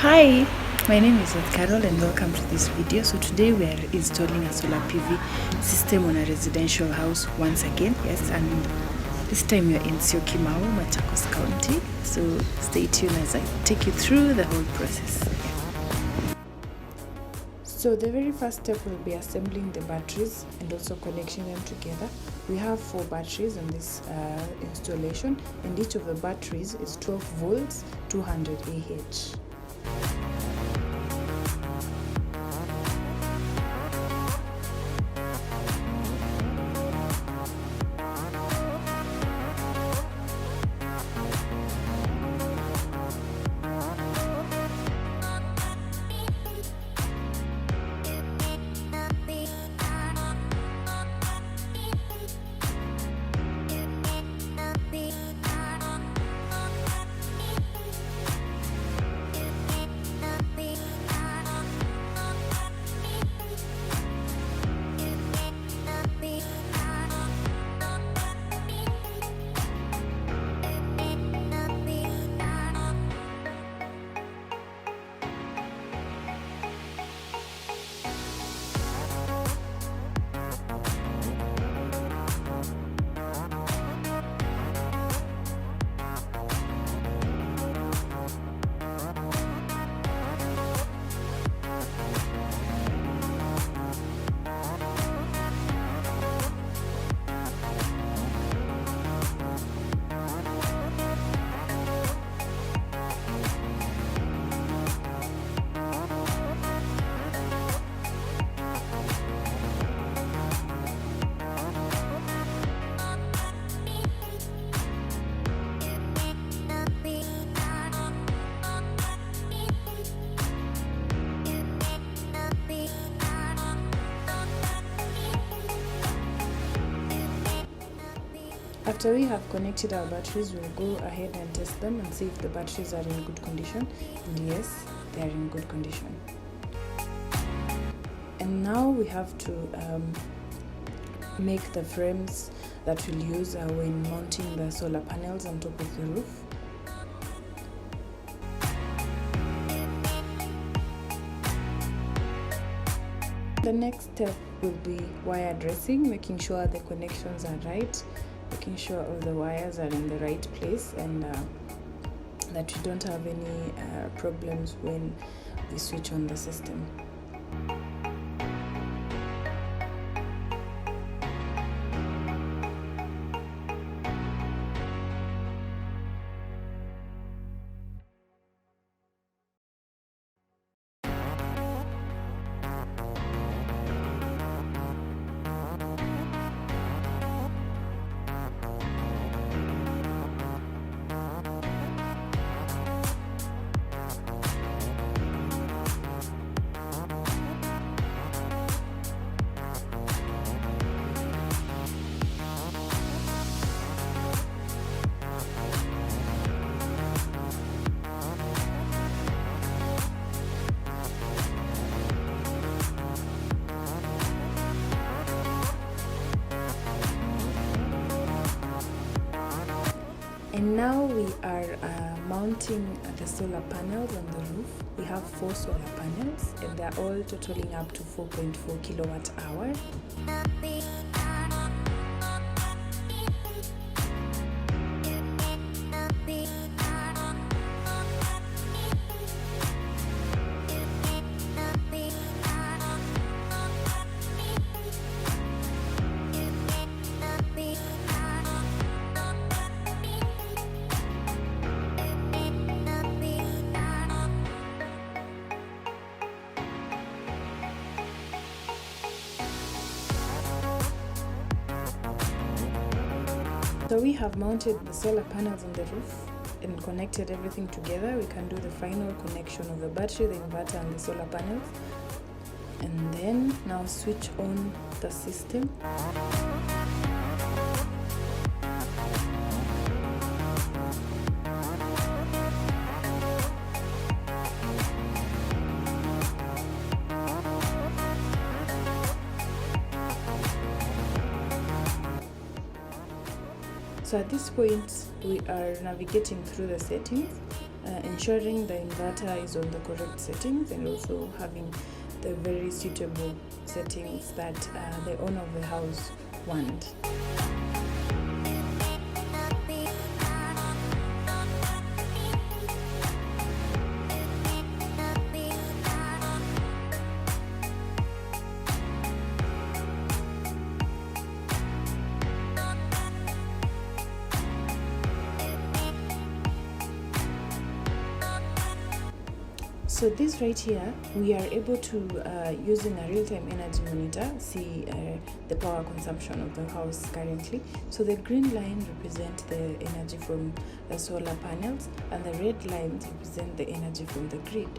Hi, my name is Carol and welcome to this video. So today we are installing a solar PV system on a residential house once again. Yes, and this time we are in Syokimau, Machakos County. So stay tuned as I take you through the whole process. So the very first step will be assembling the batteries and also connecting them together. We have 4 batteries on this installation, and each of the batteries is 12 volts, 200 Ah. After we have connected our batteries, we'll go ahead and test them and see if the batteries are in good condition. And yes, they are in good condition. And now we have to make the frames that we'll use when mounting the solar panels on top of the roof. The next step will be wire dressing, making sure the connections are right, making sure all the wires are in the right place, and that we don't have any problems when we switch on the system. And now we are mounting the solar panels on the roof. We have 4 solar panels and they're all totaling up to 4.4 kilowatt hour. So we have mounted the solar panels on the roof and connected everything together. We can do the final connection of the battery, the inverter and the solar panels, and then now switch on the system. So at this point we are navigating through the settings ensuring the inverter is on the correct settings, and also having the very suitable settings that the owner of the house want. So this right here, we are able to, using a real-time energy monitor, see the power consumption of the house currently. So the green line represents the energy from the solar panels, and the red lines represent the energy from the grid.